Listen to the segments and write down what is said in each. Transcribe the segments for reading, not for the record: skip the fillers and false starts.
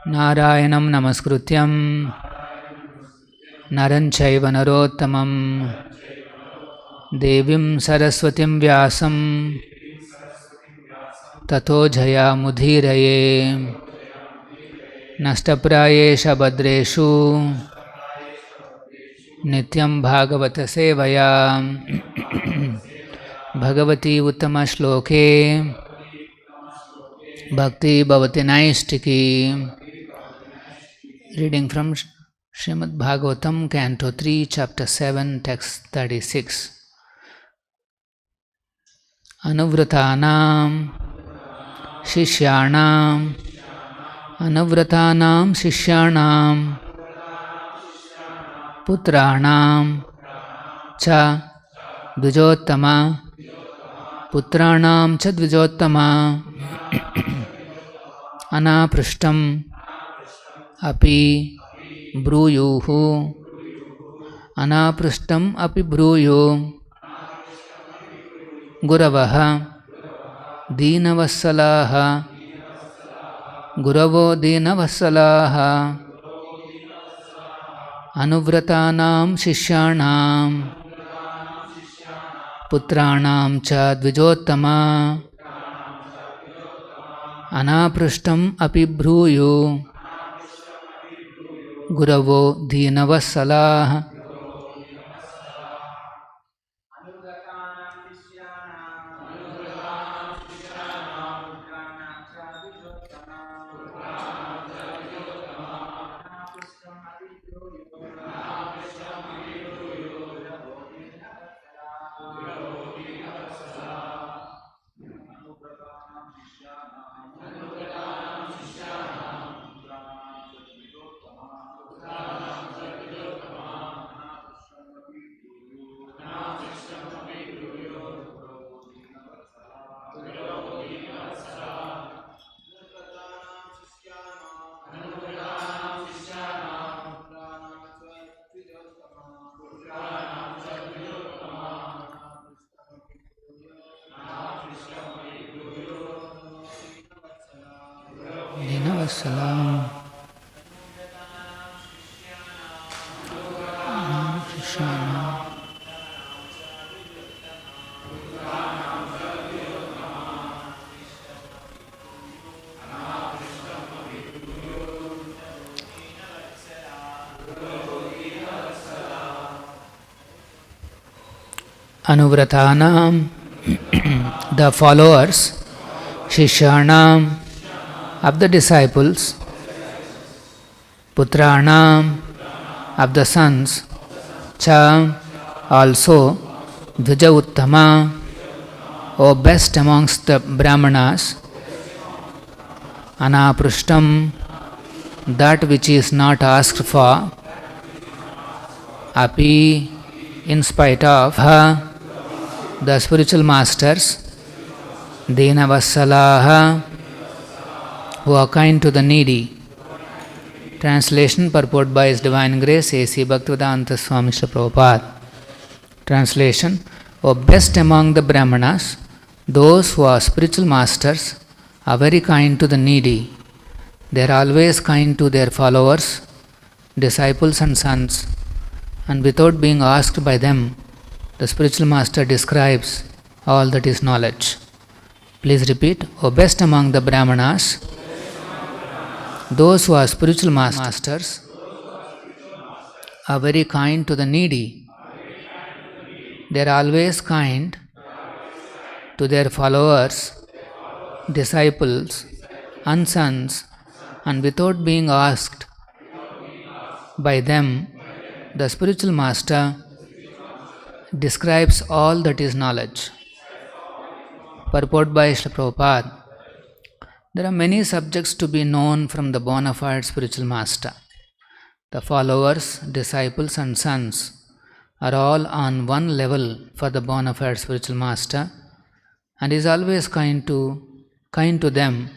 Narayanam namaskrutyam naram chaiva narottamam devim saraswatim vyasam tato jaya mudhiraye nashtaprayesha badreshu nityam bhagavata sevaya bhagavati uttama shloke bhakti bhavati naistiki. Reading from Srimad Bhagavatam, Canto 3, Chapter 7, Text 36. Anuvratanam Shishyanam Anuvratanam Shishyanam Putranam Cha Dvijottama Putranam Cha Dvijottama Anaprishtam Api Bruyuhu Anaprishtam Api Bruyu Guravaha Deenavassalaha Guravo Deenavassalaha Anuvratanam Shishyanam Putranam Cha Dvijottama Anaprishtam Api Bruyu Guravo Deenavassalaha. Deenavassalaha. Anuvratanam, the followers, Shishyanam, of the disciples, Putranam, of the sons, Cha, also, Dvija Uttama, O best amongst the brāhmaṇas, Anaprishtam, that which is not asked for, Api, in spite of, the spiritual masters, Deenavassalaha, who are kind to the needy. Translation purport by His Divine Grace A.C. Bhaktivedanta Swamy Srila Prabhupada. Translation: O best among the brāhmaṇas, those who are spiritual masters are very kind to the needy. They are always kind to their followers, disciples and sons, and without being asked by them, the spiritual master describes all that is knowledge. Please repeat. O best among the brāhmaṇas, those who are spiritual masters are very kind to the needy. They are always kind to their followers, disciples, and sons, and without being asked by them, the spiritual master describes all that is knowledge. Purport by Srila Prabhupada. There are many subjects to be known from the bona fide spiritual master. The followers, disciples and sons are all on one level for the bona fide spiritual master, and is always kind to them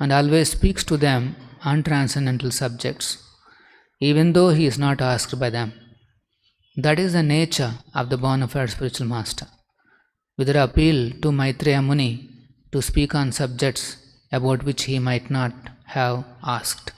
and always speaks to them on transcendental subjects, even though he is not asked by them. That is the nature of the bona fide spiritual master. With their appeal to Maitreya Muni, to speak on subjects about which he might not have asked.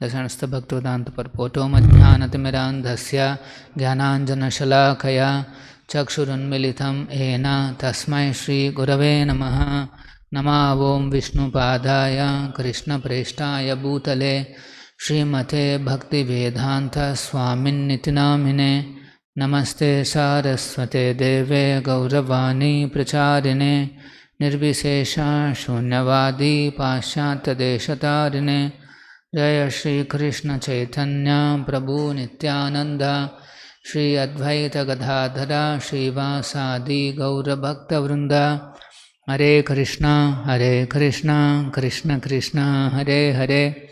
Dasanastha Bhaktivedanta Parpoto Madhyanatimirandhasya Jnananjana Shalakaya Chakshurunmilitam Ena Tasmai Shri Gurave Namaha Nama Om Vishnu Padaya Krishna Preshtaya Bhutale Srimate Bhakti Vedanta Swamin Nitinamine Namaste Saraswate Deve Gauravani Pracharine Nirvisesha Shunyavadi Pashyata Deshatarine Jaya Shri Krishna Chaitanya Prabhu Nityananda Shri Advaita Gadadhara Srivasadi Gaura Bhakta Vrinda Hare Krishna Krishna Krishna Hare Hare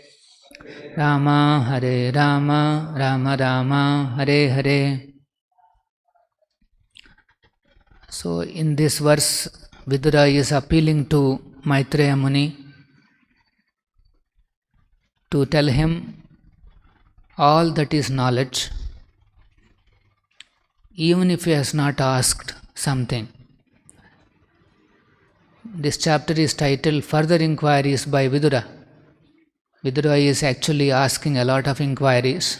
Rama Hare Rama Rama Rama Hare Hare. So in this verse Vidura is appealing to Maitreya Muni to tell him all that is knowledge, even if he has not asked something. This chapter is titled Further Inquiries by Vidura. Vidura is actually asking a lot of inquiries,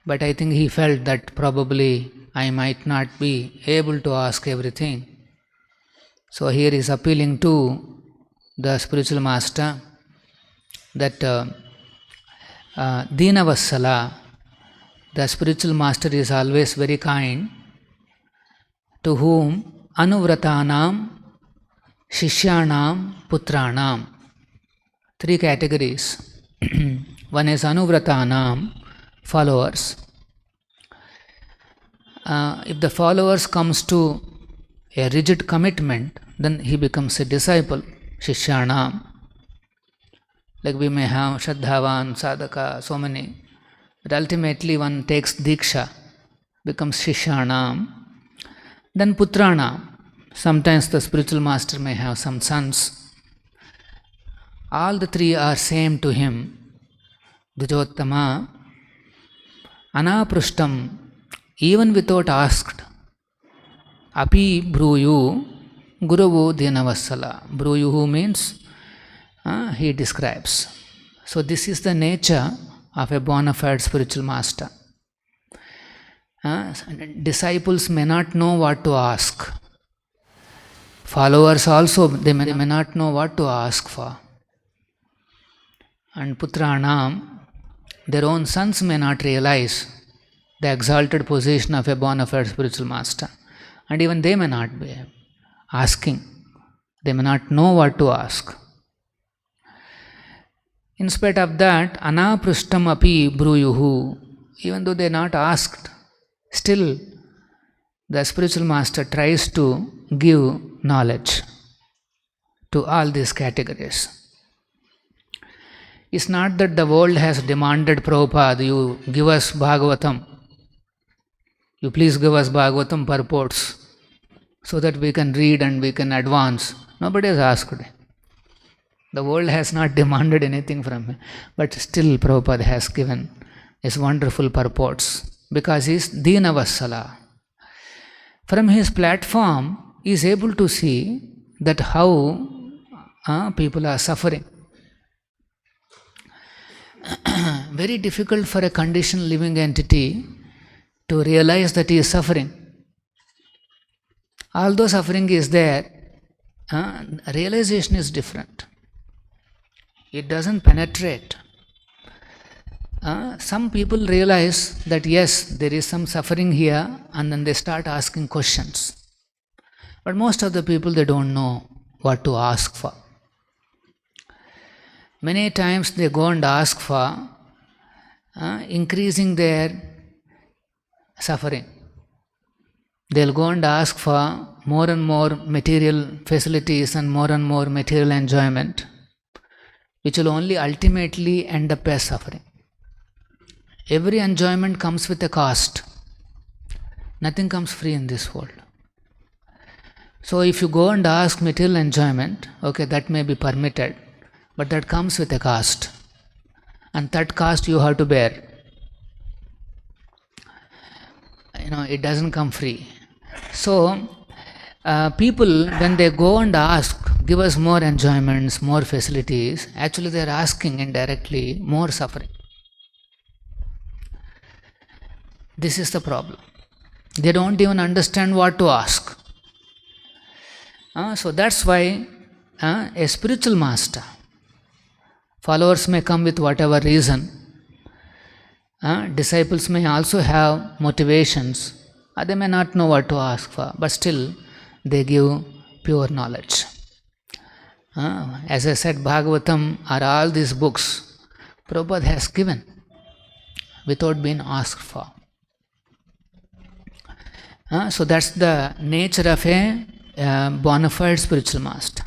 but I think he felt that probably I might not be able to ask everything. So here he is appealing to the spiritual master that Dinavassala, the spiritual master, is always very kind, to whom Anuvratanam, Shishyanam, Putranam. Three categories. One is Anuvratanam, followers. If the followers comes to a rigid commitment, then he becomes a disciple, Shishyanam. Like we may have Shraddhavan, Sadhaka, so many. But ultimately one takes Diksha, becomes Shishyanam. Then Putranam. Sometimes the spiritual master may have some sons. All the three are same to him. Dvijottama, Anaprishtam, even without asked. Api Bruyu, Guruvu Dinavassala. Bruyuhu means he describes. So this is the nature of a bona fide spiritual master. Disciples may not know what to ask. Followers also, they may not know what to ask for. And Putranam, their own sons may not realize the exalted position of a bona fide spiritual master. And even they may not be asking. They may not know what to ask. In spite of that, Anaprishtam api bruyuhu, even though they are not asked, still the spiritual master tries to give knowledge to all these categories. It's not that the world has demanded, Prabhupada, you give us Bhagavatam. You please give us Bhagavatam purports so that we can read and we can advance. Nobody has asked. The world has not demanded anything from him, but still Prabhupada has given his wonderful purports because he is Dinavassala. From his platform, he is able to see that how people are suffering. Very difficult for a conditioned living entity to realize that he is suffering. Although suffering is there, realization is different. It doesn't penetrate. Some people realize that yes, there is some suffering here, and then they start asking questions. But most of the people, they don't know what to ask for. Many times they go and ask for increasing their suffering. They'll go and ask for more and more material facilities and more material enjoyment, which will only ultimately end up as suffering. Every enjoyment comes with a cost. Nothing comes free in this world. So if you go and ask material enjoyment, okay, that may be permitted, but that comes with a cost. And that cost you have to bear. It doesn't come free. So People, when they go and ask, give us more enjoyments, more facilities, actually they are asking indirectly more suffering. This is the problem. They don't even understand what to ask. So that's why a spiritual master, followers may come with whatever reason, disciples may also have motivations, they may not know what to ask for, but still they give pure knowledge. As I said, Bhagavatam are all these books Prabhupada has given without being asked for. So that's the nature of a bona fide spiritual master.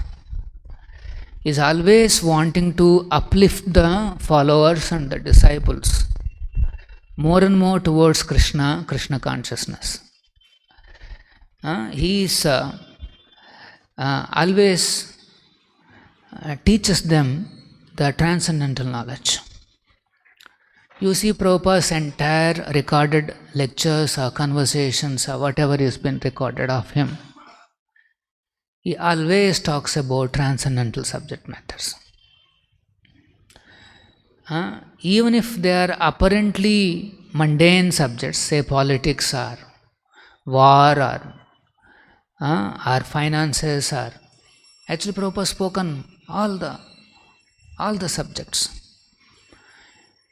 He is always wanting to uplift the followers and the disciples more and more towards Krishna consciousness. He is always teaches them the transcendental knowledge. You see Prabhupada's entire recorded lectures or conversations or whatever has been recorded of him, he always talks about transcendental subject matters. Even if they are apparently mundane subjects, say politics or war or finances, or actually Prabhupada spoken all the subjects.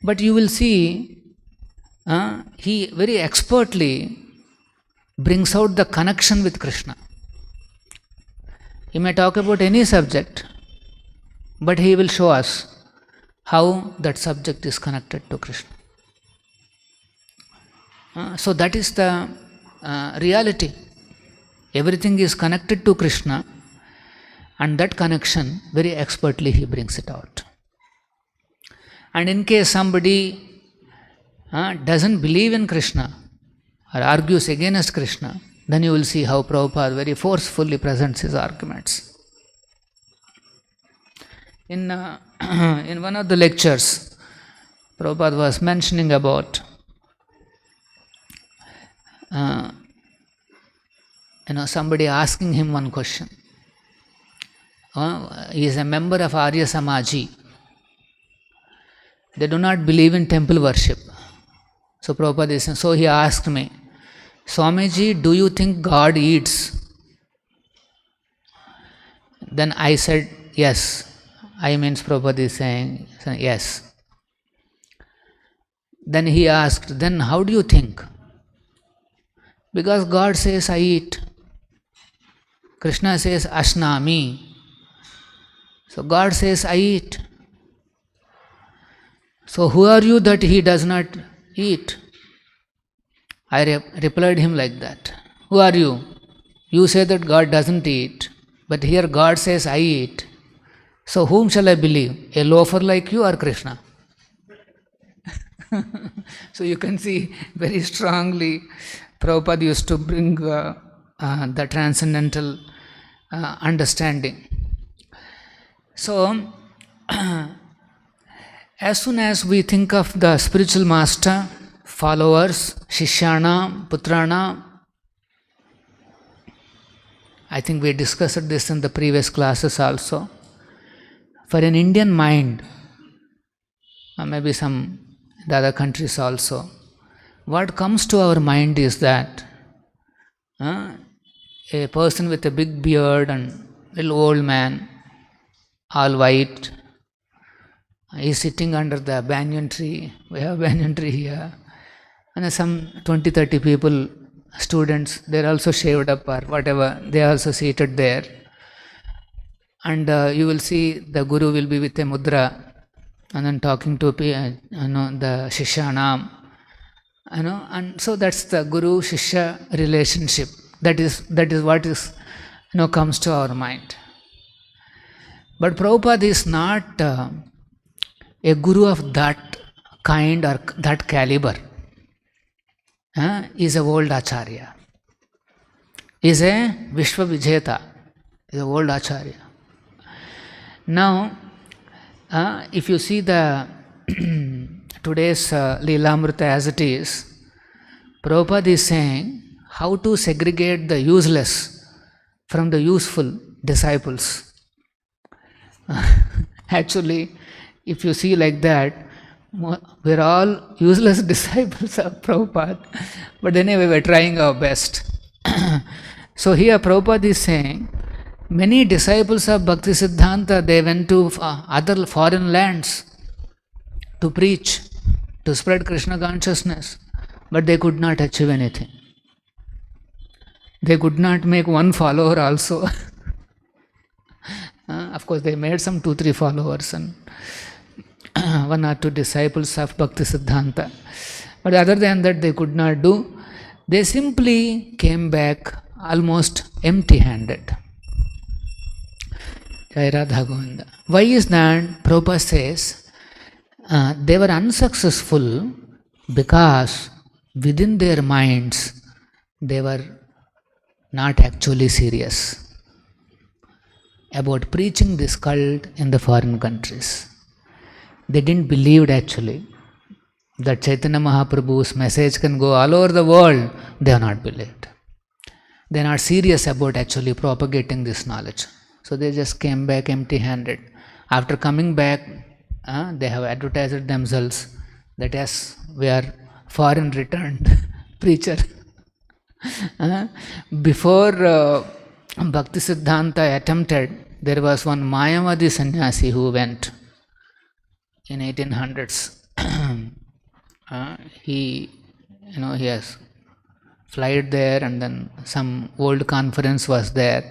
But you will see he very expertly brings out the connection with Krishna. He may talk about any subject, but he will show us how that subject is connected to Krishna. So that is the reality. Everything is connected to Krishna, and that connection very expertly he brings it out. And in case somebody doesn't believe in Krishna or argues against Krishna, then you will see how Prabhupada very forcefully presents his arguments. In one of the lectures, Prabhupada was mentioning about somebody asking him one question. He is a member of Arya Samaji. They do not believe in temple worship. So Prabhupada is saying, so he asked me, Swamiji, do you think God eats? Then I said, yes. I means Prabhupada is saying yes. Then he asked, then how do you think? Because God says, I eat. Krishna says, Ashnami. So God says, I eat. So who are you that he does not eat? I replied him like that. Who are you? You say that God doesn't eat, but here God says, I eat. So whom shall I believe? A loafer like you or Krishna? So you can see very strongly Prabhupada used to bring the transcendental understanding. So as soon as we think of the spiritual master, followers, Shishyana, Putrana, I think we discussed this in the previous classes also. For an Indian mind, or maybe some the other countries also, what comes to our mind is that a person with a big beard and little old man, all white, is sitting under the banyan tree. We have banyan tree here. And some 20-30 people, students, they are also shaved up or whatever, they are also seated there. And you will see the Guru will be with a mudra and then talking to the Shishyana. And so that's the Guru-Shishya relationship. That is what is comes to our mind. But Prabhupada is not a Guru of that kind or that caliber. He is a old Acharya. He is a Vishwa Vijeta. He is a old Acharya. Now, if you see the today's Leelamrita as it is, Prabhupada is saying how to segregate the useless from the useful disciples. Actually, if you see like that, we're all useless disciples of Prabhupada, but anyway, we're trying our best. So here Prabhupada is saying, many disciples of Bhaktisiddhanta, they went to other foreign lands to preach, to spread Krishna consciousness, but they could not achieve anything. They could not make one follower also. Of course, they made some 2-3 followers and 1 or 2 disciples of Bhaktisiddhanta. But other than that, they could not do. They simply came back almost empty-handed. Jai Radha Govinda. Why is that? Prabhupada says, they were unsuccessful because within their minds, they were not actually serious about preaching this cult in the foreign countries. They didn't believe actually that Chaitanya Mahaprabhu's message can go all over the world. They have not believed. They are not serious about actually propagating this knowledge. So they just came back empty-handed. After coming back, they have advertised themselves that yes, we are foreign returned preacher. Before Bhaktisiddhanta attempted, there was one Mayavadi sannyasi who went in 1800s. He has flied there, and then some old conference was there,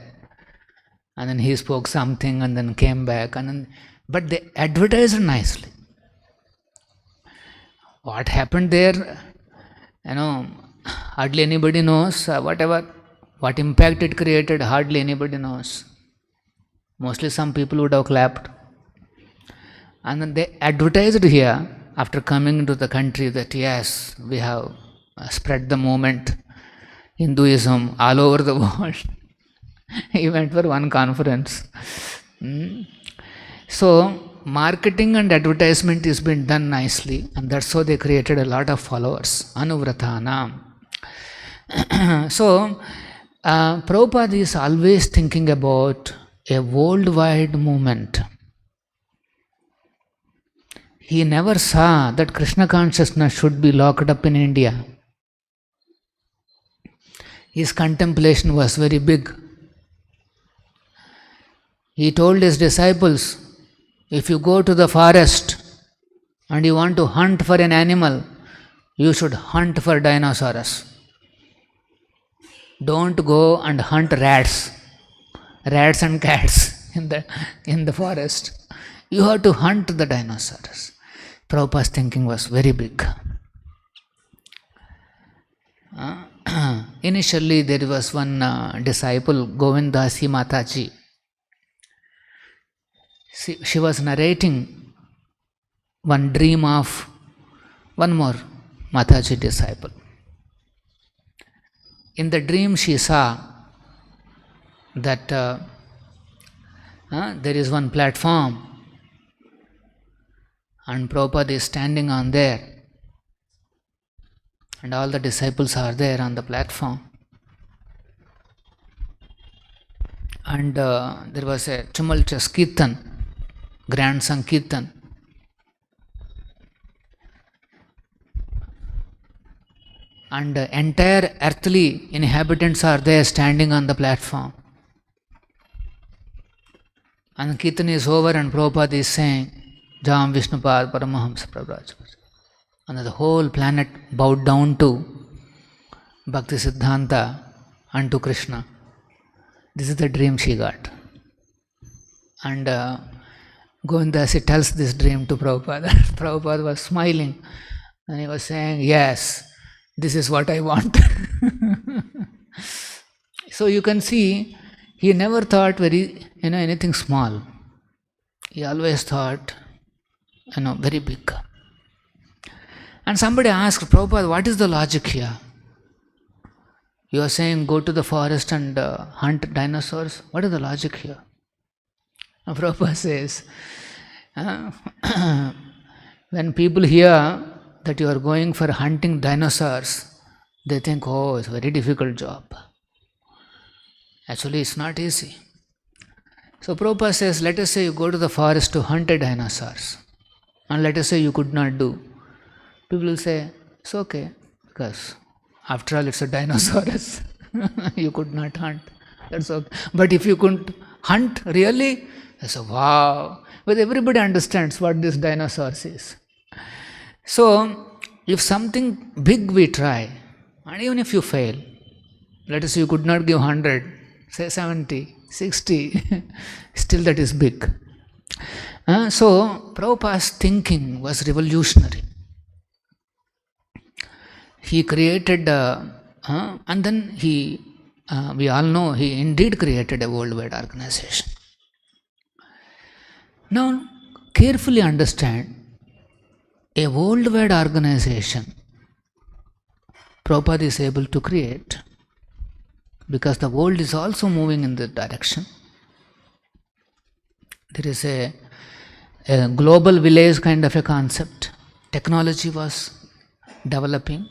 and then he spoke something, and then came back, and then, but they advertised nicely. What happened there, hardly anybody knows. What impact it created, hardly anybody knows. Mostly some people would have clapped. And then they advertised here, after coming into the country, that yes, we have spread the movement, Hinduism, all over the world. He went for one conference. So, marketing and advertisement is been done nicely, and that's how they created a lot of followers. Anuvratanam. So, Prabhupada is always thinking about a worldwide movement. He never saw that Krishna consciousness should be locked up in India. His contemplation was very big. He told his disciples, if you go to the forest and you want to hunt for an animal, you should hunt for dinosaurs. Don't go and hunt rats and cats in the forest. You have to hunt the dinosaurs. Prabhupada's thinking was very big. Initially, there was one disciple, Govindasi Mataji. She was narrating one dream of one more Mataji disciple. In the dream, she saw that there is one platform, and Prabhupada is standing on there, and all the disciples are there on the platform. And there was a tumultuous kirtan, grand sankirtan. And entire earthly inhabitants are there standing on the platform. And kirtan is over, and Prabhupada is saying, Jam Vishnupad Paramahamsa Prabhupada. And the whole planet bowed down to Bhaktisiddhanta and to Krishna. This is the dream she got. And Govindasi tells this dream to Prabhupada. Prabhupada was smiling, and he was saying, yes, this is what I want. So you can see, he never thought anything small. He always thought, very big. And somebody asked, Prabhupada, what is the logic here? You are saying go to the forest and hunt dinosaurs. What is the logic here? And Prabhupada says, when people hear that you are going for hunting dinosaurs, they think, oh, it's a very difficult job. Actually, it's not easy. So Prabhupada says, let us say you go to the forest to hunt a dinosaurs. And let us say you could not do. People will say, it's okay, because after all it's a dinosaurus. You could not hunt. That's okay. But if you couldn't hunt, really? I say, wow. But everybody understands what this dinosaurs is. So, if something big we try, and even if you fail, let us say you could not give 100, say 70, 60, still that is big. So, Prabhupada's thinking was revolutionary. He created, and then we all know he indeed created a worldwide organization. Now, carefully understand, a worldwide organization Prabhupada is able to create because the world is also moving in that direction. There is a global village kind of a concept. Technology was developing.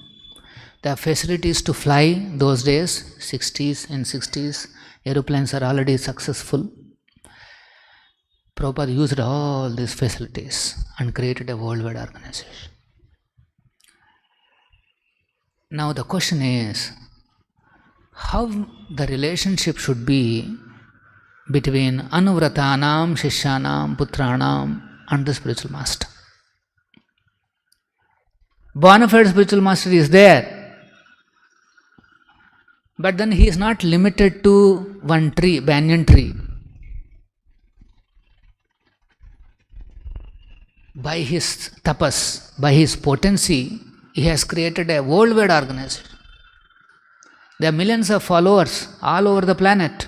The facilities to fly those days, 60s, aeroplanes are already successful. Prabhupada used all these facilities and created a worldwide organization. Now the question is, how the relationship should be between Anuvratanam, Shishyanam, Putranam and the spiritual master. Bona fide spiritual master is there, but then he is not limited to one tree, banyan tree. By his tapas, by his potency, he has created a worldwide organization. There are millions of followers all over the planet.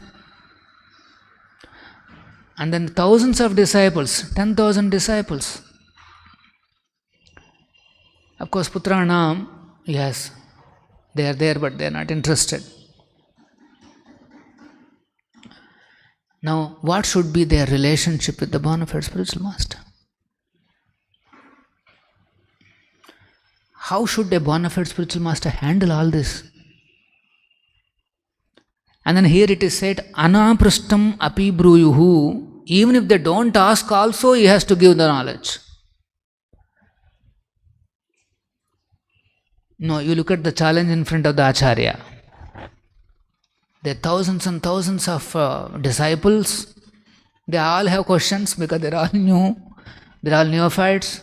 And then thousands of disciples, 10,000 disciples. Of course, Putranam, yes, they are there, but they are not interested. Now, what should be their relationship with the bona fide spiritual master? How should a bona fide spiritual master handle all this? And then here it is said, Anaprishtam api bruyuhu. Even if they don't ask also, he has to give the knowledge. No, you look at the challenge in front of the Acharya. There are thousands and thousands of disciples. They all have questions because they are all new. They are all neophytes.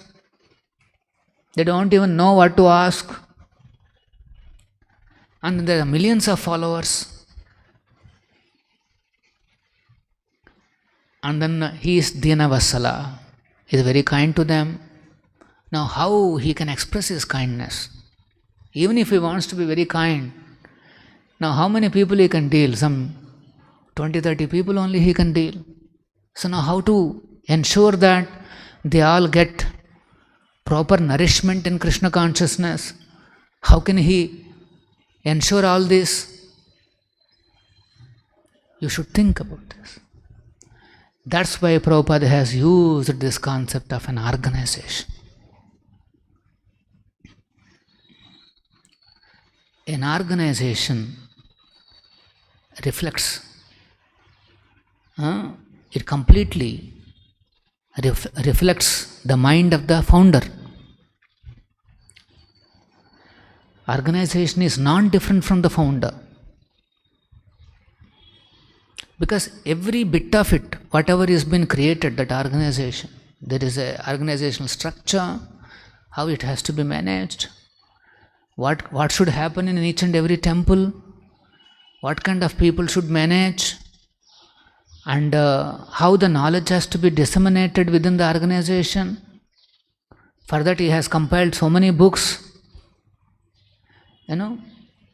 They don't even know what to ask. And there are millions of followers. And then he is Dinavasala. He is very kind to them. Now how he can express his kindness? Even if he wants to be very kind, now how many people he can deal? Some 20-30 people only he can deal. So now how to ensure that they all get proper nourishment in Krishna consciousness? How can he ensure all this? You should think about this. That's why Prabhupada has used this concept of an organization. An organization reflects, it completely reflects the mind of the founder. Organization is non-different from the founder. Because every bit of it, whatever has been created, that organization, there is a organizational structure, how it has to be managed, what should happen in each and every temple, what kind of people should manage, and how the knowledge has to be disseminated within the organization. For that he has compiled so many books.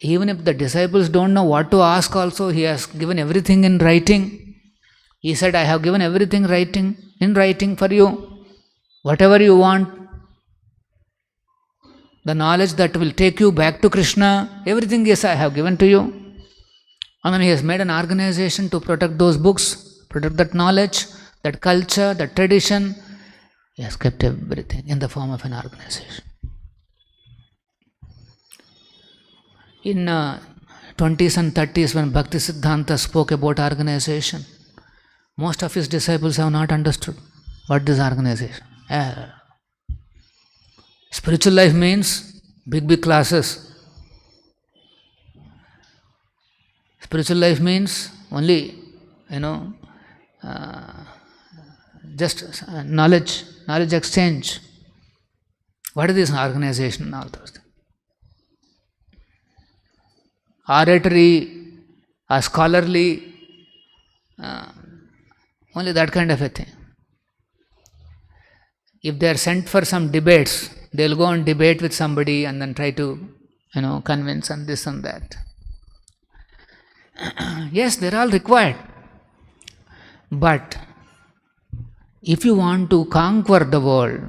Even if the disciples don't know what to ask also, he has given everything in writing. He said, I have given everything in writing for you. Whatever you want, the knowledge that will take you back to Krishna, everything yes, I have given to you. And then he has made an organization to protect those books, protect that knowledge, that culture, that tradition. He has kept everything in the form of an organization. In 20s and 30s when Bhaktisiddhanta spoke about organization, most of his disciples have not understood what this organization. Spiritual life means big classes. Spiritual life means only, just knowledge exchange. What is this organization? All those things. Oratory, scholarly, only that kind of a thing. If they are sent for some debates, they will go and debate with somebody and then try to, convince and this and that. Yes, they are all required. But if you want to conquer the world,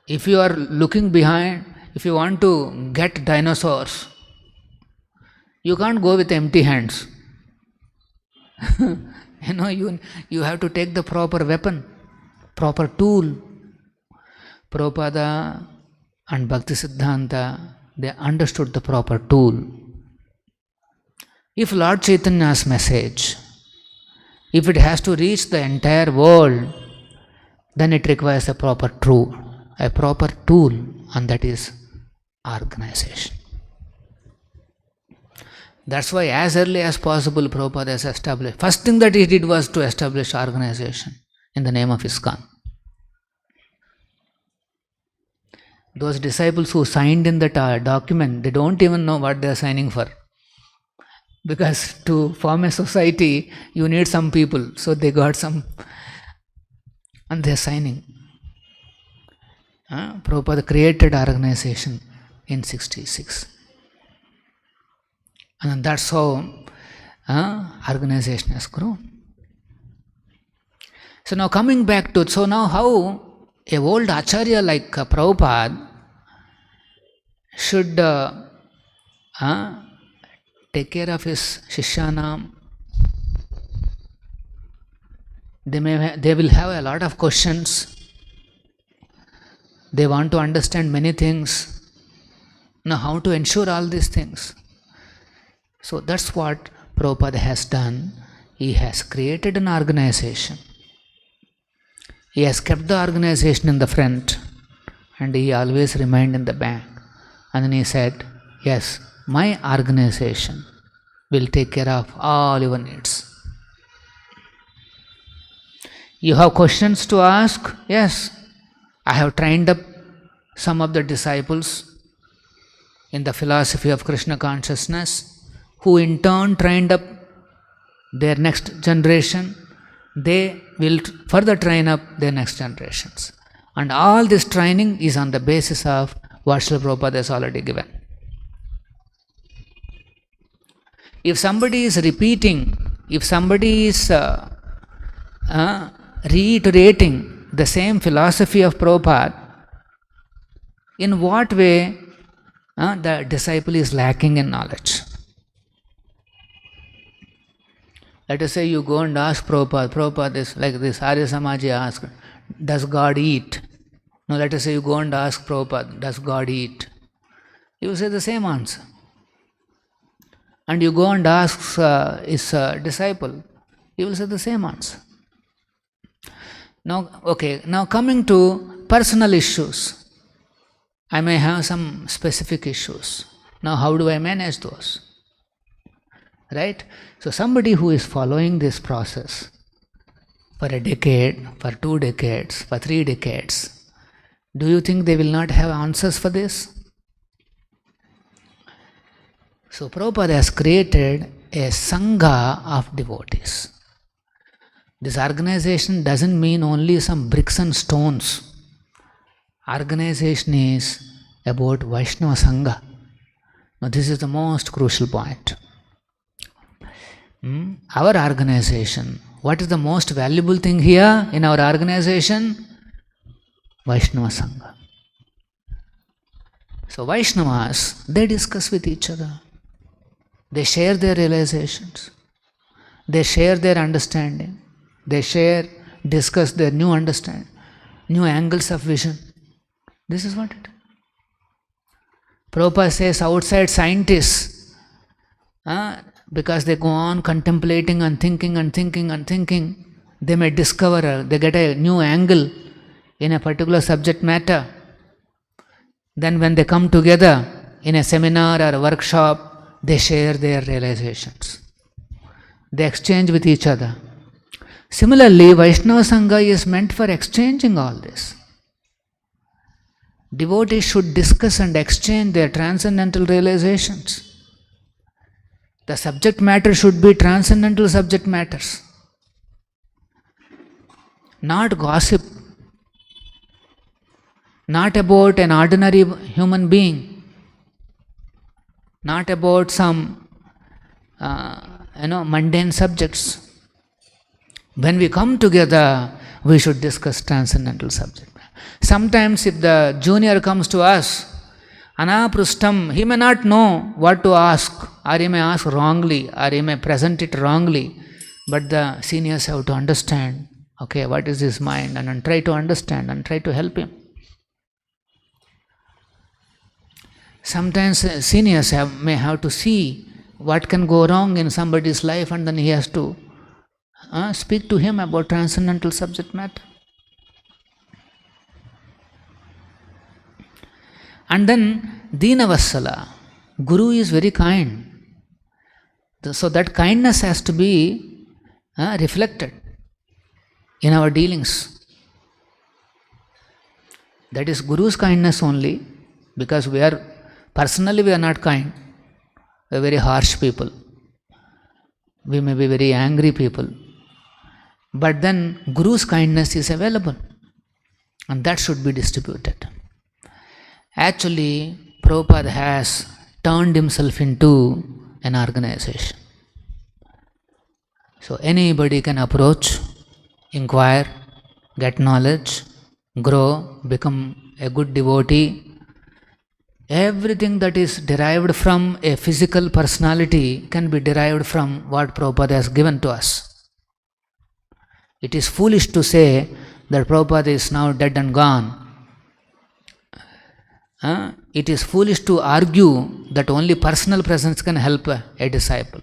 if you are looking behind, if you want to get dinosaurs, you can't go with empty hands. You have to take the proper weapon, proper tool. Prabhupada and Bhaktisiddhanta, they understood the proper tool. If Lord Chaitanya's message, if it has to reach the entire world, then it requires a proper tool, and that is organization. That's why as early as possible Prabhupada has established. First thing that he did was to establish organization in the name of ISKCON. Those disciples who signed in that document, they don't even know what they are signing for. Because to form a society, you need some people. So they got some, and they are signing. Prabhupada created organization in 1966. And that's how organization has grown. So now coming back to, so now how a old Acharya like Prabhupada should take care of his Shishyanam. They will have a lot of questions. They want to understand many things. Now how to ensure all these things? So that's what Prabhupada has done. He has created an organization. He has kept the organization in the front and he always remained in the back. And then he said, yes, my organization will take care of all your needs. You have questions to ask? Yes. I have trained up some of the disciples in the philosophy of Krishna consciousness, who in turn trained up their next generation. They will further train up their next generations. And all this training is on the basis of what Srila Prabhupada has already given. If somebody is repeating, if somebody is reiterating the same philosophy of Prabhupada, in what way the disciple is lacking in knowledge? Let us say you go and ask Prabhupada is like this, Arya Samaji asked, does God eat? Now let us say you go and ask Prabhupada, does God eat? He will say the same answer. And you go and ask his disciple, he will say the same answer. Now, okay, now coming to personal issues. I may have some specific issues. Now how do I manage those? Right? So somebody who is following this process for a decade, for 2 decades, for 3 decades, do you think they will not have answers for this? So Prabhupada has created a Sangha of devotees. This organization doesn't mean only some bricks and stones. Organization is about Vaishnava Sangha. Now this is the most crucial point. Our organization, what is the most valuable thing here in our organization? Vaishnava Sangha. So Vaishnavas, they discuss with each other. They share their realizations. They share their understanding. They discuss their new understanding, new angles of vision. This is what it is. Prabhupada says outside scientists, Because they go on contemplating and thinking and thinking and thinking, they may discover, they get a new angle in a particular subject matter. Then when they come together in a seminar or a workshop, they share their realizations. They exchange with each other. Similarly, Vaishnava Sangha is meant for exchanging all this. Devotees should discuss and exchange their transcendental realizations. The subject matter should be transcendental subject matters, not gossip, not about an ordinary human being, not about some mundane subjects. When we come together, we should discuss transcendental subject. Sometimes if the junior comes to us, Anaprustam, he may not know what to ask, or he may ask wrongly, or he may present it wrongly, but the seniors have to understand, okay, what is his mind, and try to understand and try to help him. Sometimes seniors may have to see what can go wrong in somebody's life, and then he has to speak to him about transcendental subject matter. And then Deenavassala, Guru is very kind. So that kindness has to be reflected in our dealings. That is Guru's kindness only, because personally we are not kind. We are very harsh people. We may be very angry people. But then Guru's kindness is available, and that should be distributed. Actually, Prabhupada has turned himself into an organization. So anybody can approach, inquire, get knowledge, grow, become a good devotee. Everything that is derived from a physical personality can be derived from what Prabhupada has given to us. It is foolish to say that Prabhupada is now dead and gone. It is foolish to argue that only personal presence can help a disciple.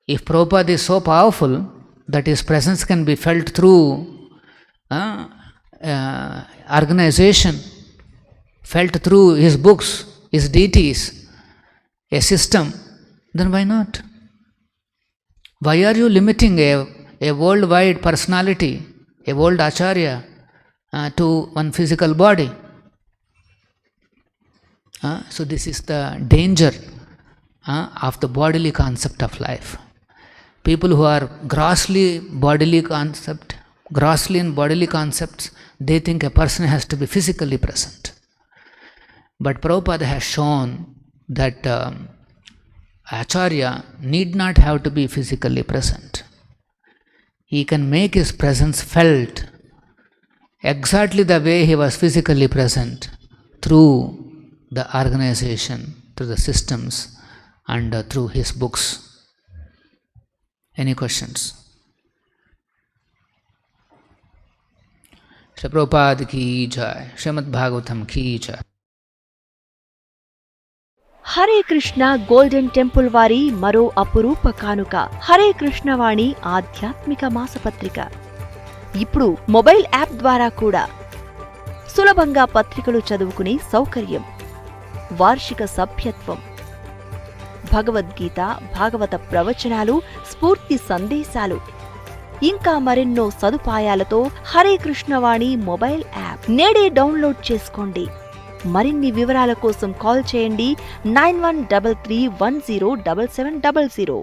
If Prabhupada is so powerful that his presence can be felt through organization, felt through his books, his deities, a system, then why not? Why are you limiting a worldwide personality, a world acharya, to one physical body? So this is the danger of the bodily concept of life. People who are grossly in bodily concepts, they think a person has to be physically present. But Prabhupada has shown that Acharya need not have to be physically present. He can make his presence felt exactly the way he was physically present through the organization, through the systems, and through his books. Any questions? Shri Prabhupada ki jai, Srimad Bhagavatam ki jai. Hare Krishna golden temple వారి మరో అపురూప కానుక హరే కృష్ణ వాణి ఆధ్యాత్మిక మాసపత్రిక. ఇప్పుడు mobile app ద్వారా కూడా సులభంగా పత్రికలు చదువుకునే సౌకర్యం, వార్షిక సభ్యత్వం, భగవద్గీత, భాగవత ప్రవచనాలు, స్ఫూర్తి సందేశాలు, ఇంకా మరెన్నో సదుపాయాలతో హరే కృష్ణ వాణి మొబైల్ యాప్ నేడే డౌన్లోడ్ చేసుకోండి. మరిన్ని వివరాల కోసం కాల్ చేయండి 9133107700.